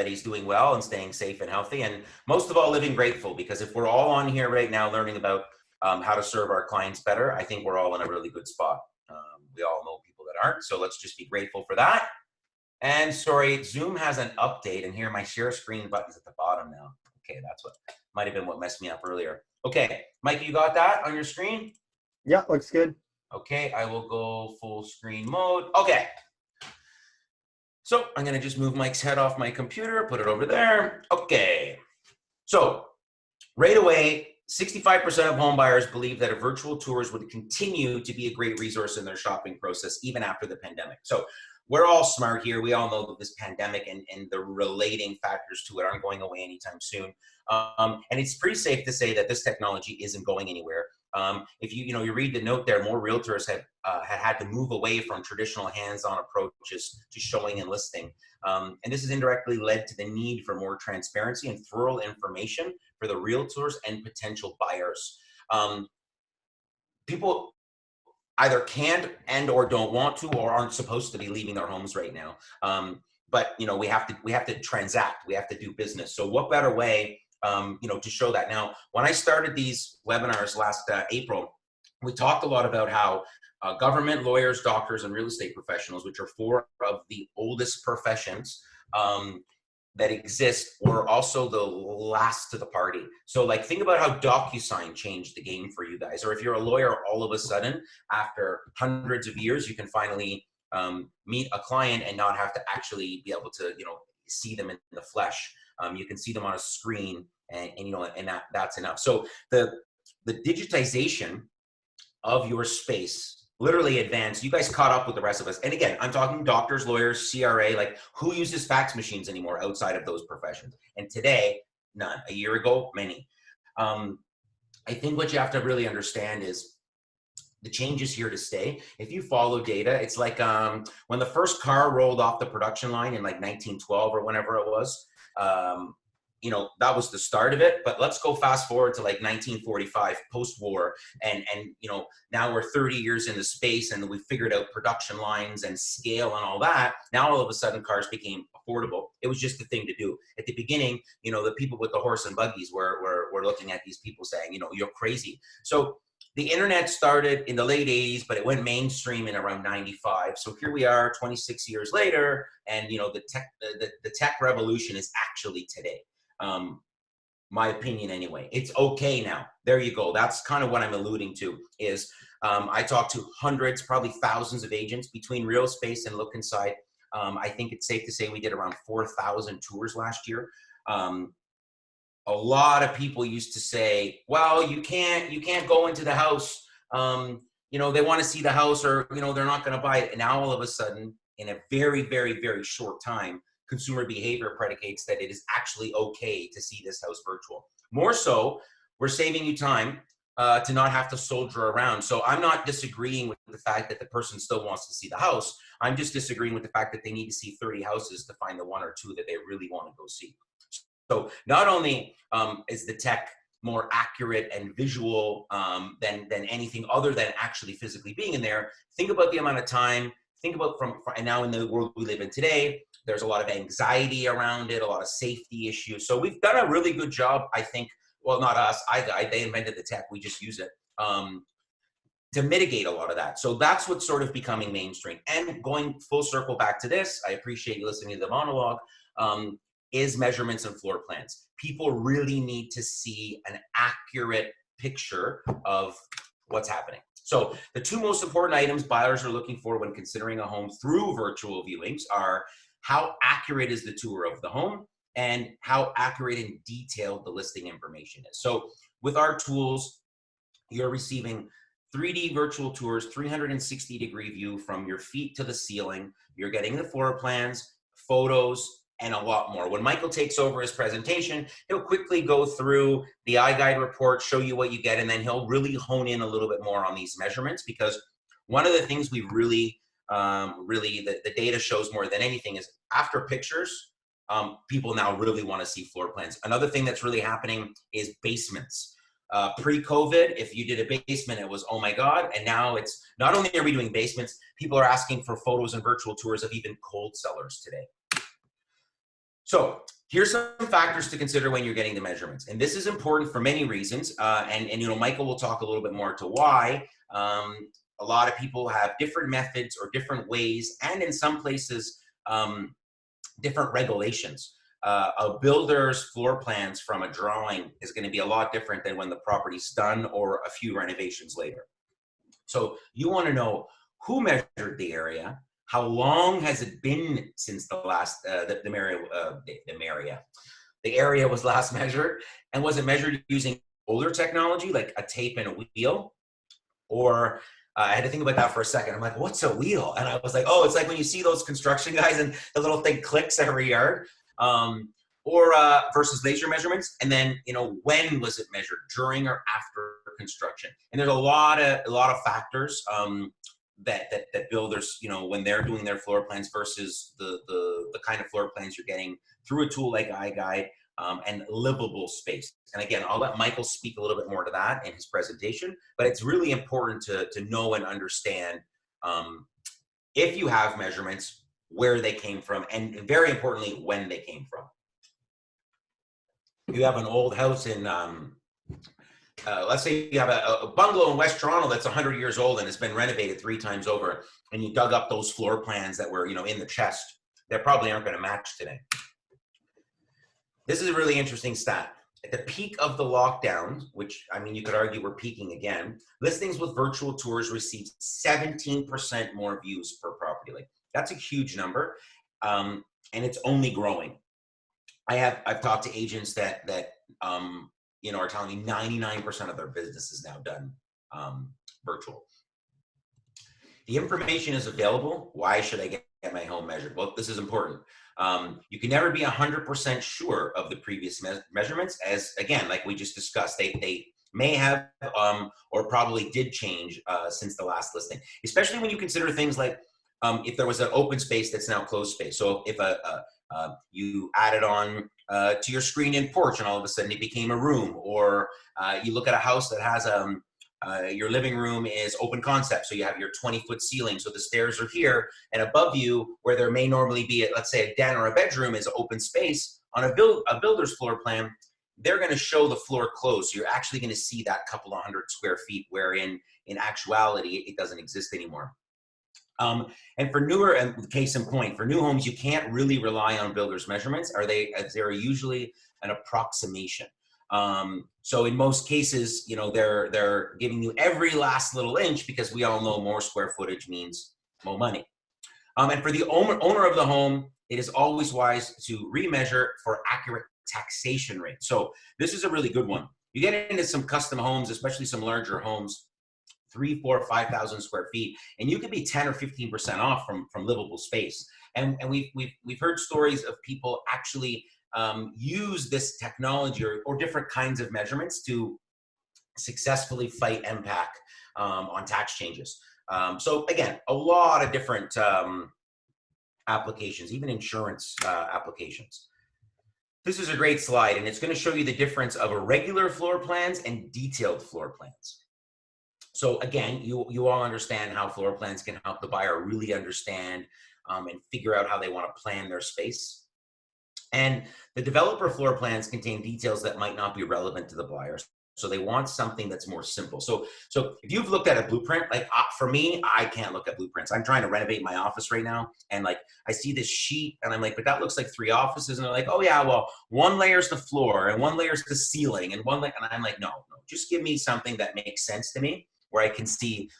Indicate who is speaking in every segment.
Speaker 1: everybody's doing well and staying safe and healthy, and most of all, living grateful, because if we're all on here right now learning about how to serve our clients better, I think we're all in a really good spot. We all know people that aren't, so let's just be grateful for that. And sorry, Zoom has an update, and here my share screen button's at the bottom now. Okay, that's what might have been what messed me up earlier. Okay, Mike, you got that on your screen?
Speaker 2: Yeah, looks good.
Speaker 1: Okay, I will go full screen mode. Okay. So I'm gonna just move Mike's head off my computer, put it over there. Okay. So right away, 65% of home buyers believe that a virtual tours would continue to be a great resource in their shopping process, even after the pandemic. So we're all smart here. We all know that this pandemic and the relating factors to it aren't going away anytime soon. And it's pretty safe to say that this technology isn't going anywhere. If you read the note there, more realtors have had to move away from traditional hands-on approaches to showing and listing. And this has indirectly led to the need for more transparency and thorough information for the realtors and potential buyers. People either can't and or don't want to or aren't supposed to be leaving their homes right now. But we have to transact, we have to do business. So what better way to show that? Now, when I started these webinars last April, we talked a lot about how government, lawyers, doctors, and real estate professionals, which are four of the oldest professions that exist, were also the last to the party. So like, think about how DocuSign changed the game for you guys. Or if you're a lawyer, all of a sudden, after hundreds of years, you can finally meet a client and not have to actually be able to, see them in the flesh. You can see them on a screen, and that's enough. So the digitization of your space literally advanced. You guys caught up with the rest of us. And again, I'm talking doctors, lawyers, CRA, like who uses fax machines anymore outside of those professions? And today, none. A year ago, many. I think what you have to really understand is the change is here to stay. If you follow data, it's like when the first car rolled off the production line in like 1912 or whenever it was, that was the start of it. But let's go fast forward to like 1945, post-war, and now we're 30 years into space, and we figured out production lines and scale and all that. Now all of a sudden cars became affordable. It was just the thing to do. At the beginning, the people with the horse and buggies were looking at these people saying, you're crazy. So the internet started in the late 80s, but it went mainstream in around 95. So here we are 26 years later, and the tech revolution is actually today. My opinion anyway. It's okay now. There you go. That's kind of what I'm alluding to is I talked to hundreds, probably thousands of agents between Real Space and Look Inside. I think it's safe to say we did around 4,000 tours last year. A lot of people used to say, well, you can't go into the house. They want to see the house, or, they're not going to buy it. And now all of a sudden, in a very, very, very short time, consumer behavior predicates that it is actually okay to see this house virtual. More so, we're saving you time to not have to soldier around. So I'm not disagreeing with the fact that the person still wants to see the house. I'm just disagreeing with the fact that they need to see 30 houses to find the one or two that they really want to go see. So not only is the tech more accurate and visual than anything other than actually physically being in there, think about the amount of time, think about and now in the world we live in today, there's a lot of anxiety around it, a lot of safety issues. So we've done a really good job, I think. Well, not us, they invented the tech, we just use it to mitigate a lot of that. So that's what's sort of becoming mainstream. And going full circle back to this, I appreciate you listening to the monologue, is measurements and floor plans. People really need to see an accurate picture of what's happening. So the two most important items buyers are looking for when considering a home through virtual viewings are how accurate is the tour of the home and how accurate and detailed the listing information is. So with our tools, you're receiving 3D virtual tours, 360-degree view from your feet to the ceiling. You're getting the floor plans, photos, and a lot more. When Michael takes over his presentation, he'll quickly go through the iGuide report, show you what you get, and then he'll really hone in a little bit more on these measurements, because one of the things we really, the data shows more than anything is after pictures, people now really want to see floor plans. Another thing that's really happening is basements. Pre-COVID, if you did a basement, it was, oh my God. And now it's not only are we doing basements, people are asking for photos and virtual tours of even cold cellars today. So Here's some factors to consider when you're getting the measurements. And this is important for many reasons. And you know, Michael will talk a little bit more to why. A lot of people have different methods or different ways, and in some places, different regulations. A builder's floor plans from a drawing is going to be a lot different than when the property's done or a few renovations later. So you want to know who measured the area, how long has it been since the last the area was last measured, and was it measured using older technology like a tape and a wheel? Or I had to think about that for a second. I'm like, what's a wheel? And I was like, oh, it's like when you see those construction guys and the little thing clicks every yard. Or versus laser measurements. And then, you know, when was it measured, during or after construction? And there's a lot of factors that builders, you know, when they're doing their floor plans versus the kind of floor plans you're getting through a tool like iGuide, and livable space. And again, I'll let Michael speak a little bit more to that in his presentation, but it's really important to know and understand if you have measurements, where they came from, and very importantly, when they came from. You have an old house in, let's say you have a bungalow in West Toronto that's 100 years old and it's been renovated 3 times over, and you dug up those floor plans that were, you know, in the chest. They probably aren't going to match today. This is a really interesting stat. At the peak of the lockdown, which, I mean, you could argue we're peaking again, listings with virtual tours received 17% more views per property. Like, that's a huge number, and it's only growing. I've talked to agents that you know, are telling me 99% of their business is now done virtual. The information is available. Why should I get my home measured? Well, this is important. You can never be 100% sure of the previous measurements, as again, like we just discussed, they may have or probably did change since the last listing, especially when you consider things like if there was an open space that's now closed space. So if you added on to your screen-in porch and all of a sudden it became a room, or you look at a house that has your living room is open concept, so you have your 20-foot ceiling, so the stairs are here, and above you, where there may normally be, let's say, a den or a bedroom, is open space. On a builder's floor plan, they're going to show the floor closed, so you're actually going to see that couple of 100 square feet, where in actuality it doesn't exist anymore. And for newer, and case in point, for new homes, you can't really rely on builders' measurements. They're usually an approximation. So in most cases, you know, they're giving you every last little inch, because we all know more square footage means more money. And for the owner of the home, it is always wise to remeasure for accurate taxation rate. So this is a really good one. You get into some custom homes, especially some larger homes, 3, 4, 5,000 square feet, and you could be 10 or 15% off from livable space. And we've heard stories of people actually use this technology or different kinds of measurements to successfully fight MPAC on tax changes. So again, a lot of different applications, even insurance applications. This is a great slide, and it's going to show you the difference of irregular floor plans and detailed floor plans. So again, you all understand how floor plans can help the buyer really understand and figure out how they want to plan their space. And the developer floor plans contain details that might not be relevant to the buyer. So they want something that's more simple. So if you've looked at a blueprint, like for me, I can't look at blueprints. I'm trying to renovate my office right now. And like, I see this sheet and I'm like, but that looks like 3 offices. And they're like, oh yeah, well, 1 layer's the floor and 1 layer's the ceiling and and I'm like, no, just give me something that makes sense to me, where I can see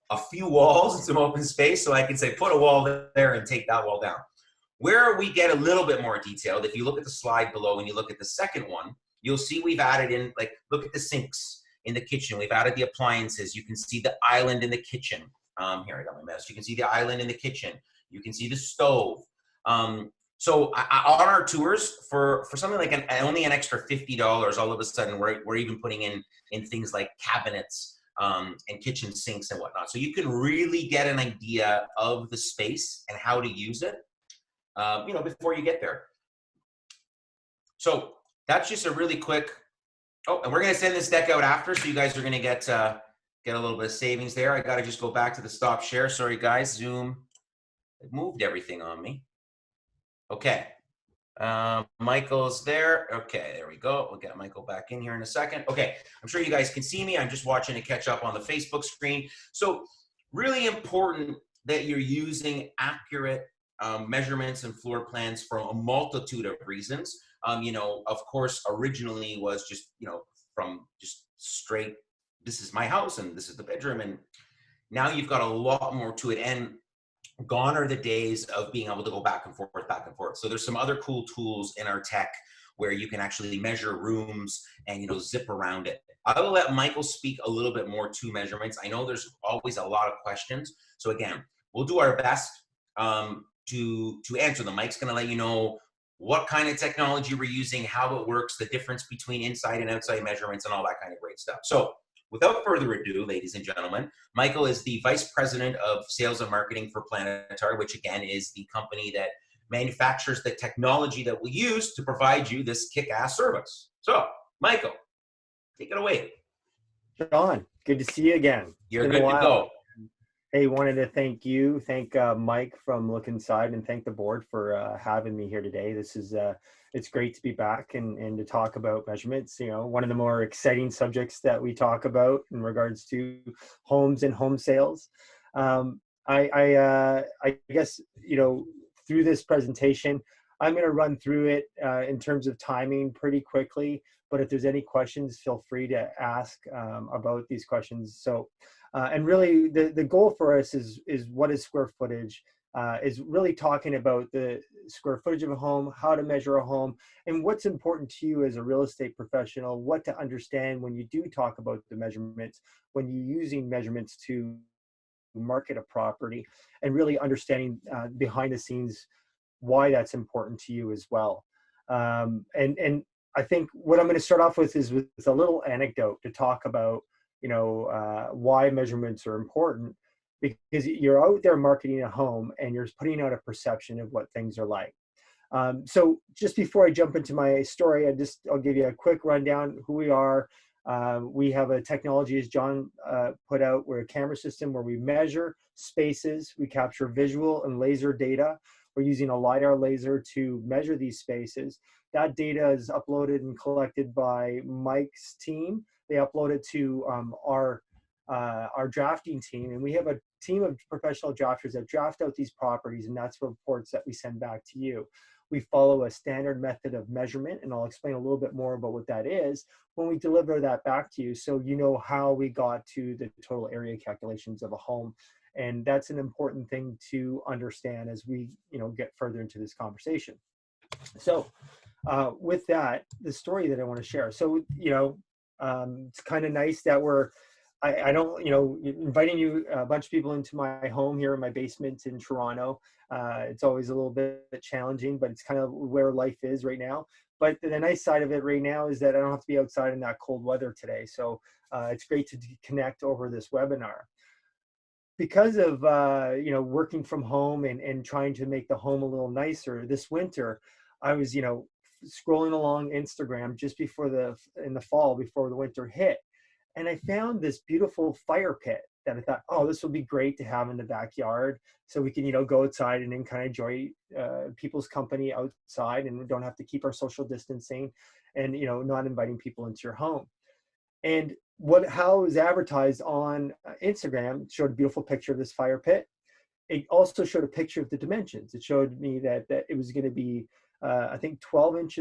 Speaker 1: a few walls and some open space, so I can say, put a wall there and take that wall down. Where we get a little bit more detailed, if you look at the slide below and you look at the second one, you'll see we've added in, like, look at the sinks in the kitchen. We've added the appliances. You can see the island in the kitchen. Here, I got my mouse. You can see the island in the kitchen. You can see the stove. So on our tours, for something like only an extra $50, all of a sudden we're even putting in things like cabinets, and kitchen sinks and whatnot. So you can really get an idea of the space and how to use it, you know, before you get there. So that's just a really quick, and we're going to send this deck out after, so you guys are going to get a little bit of savings there. I got to just go back to the stop share. Sorry guys, Zoom, it moved everything on me. Okay. Michael's there. Okay, there we go. We'll get Michael back in here in a second. Okay, I'm sure you guys can see me. I'm just watching it catch up on the Facebook screen. So really important that you're using accurate measurements and floor plans for a multitude of reasons. Of course, originally was just, from just straight, this is my house and this is the bedroom. And now you've got a lot more to it. And gone are the days of being able to go back and forth, back and forth. So there's some other cool tools in our tech where you can actually measure rooms and, zip around it. I will let Michael speak a little bit more to measurements. I know there's always a lot of questions. So again, we'll do our best to answer them. Mike's going to let you know what kind of technology we're using, how it works, the difference between inside and outside measurements, and all that kind of great stuff. So without further ado, ladies and gentlemen, Michael is the Vice President of Sales and Marketing for Planetary, which again is the company that manufactures the technology that we use to provide you this kick-ass service. So, Michael, take it away.
Speaker 2: John, good to see you again.
Speaker 1: You're good to go.
Speaker 2: Hey, wanted to thank Mike from Look Inside, and thank the board for having me here today. This is it's great to be back and to talk about measurements. One of the more exciting subjects that we talk about in regards to homes and home sales. I guess through this presentation, I'm going to run through it in terms of timing pretty quickly. But if there's any questions, feel free to ask about these questions. So. And really, the goal for us is what is square footage, is really talking about the square footage of a home, how to measure a home, and what's important to you as a real estate professional, what to understand when you do talk about the measurements, when you're using measurements to market a property, and really understanding behind the scenes why that's important to you as well. And I think what I'm going to start off with is with a little anecdote to talk about why measurements are important, because you're out there marketing a home and you're putting out a perception of what things are like. So just before I jump into my story, I'll give you a quick rundown who we are. We have a technology, as John put out, we're a camera system where we measure spaces, we capture visual and laser data. We're using a LiDAR laser to measure these spaces. That data is uploaded and collected by Mike's team. They upload it to our drafting team, and we have a team of professional drafters that draft out these properties, and that's reports that we send back to you. We follow a standard method of measurement, and I'll explain a little bit more about what that is when we deliver that back to you, so you know how we got to the total area calculations of a home. And that's an important thing to understand as we get further into this conversation. So with that, the story that I want to share. So it's kind of nice that I don't, inviting you, a bunch of people into my home here in my basement in Toronto. It's always a little bit challenging, but it's kind of where life is right now. But the nice side of it right now is that I don't have to be outside in that cold weather today. So it's great to connect over this webinar. Because of, working from home and trying to make the home a little nicer this winter, I was, scrolling along Instagram just in the fall before the winter hit. And I found this beautiful fire pit that I thought, oh, this would be great to have in the backyard. So we can, go outside and then kind of enjoy people's company outside, and we don't have to keep our social distancing and, not inviting people into your home. And how it was advertised on Instagram showed a beautiful picture of this fire pit. It also showed a picture of the dimensions. It showed me that it was going to be, I think, 12 inches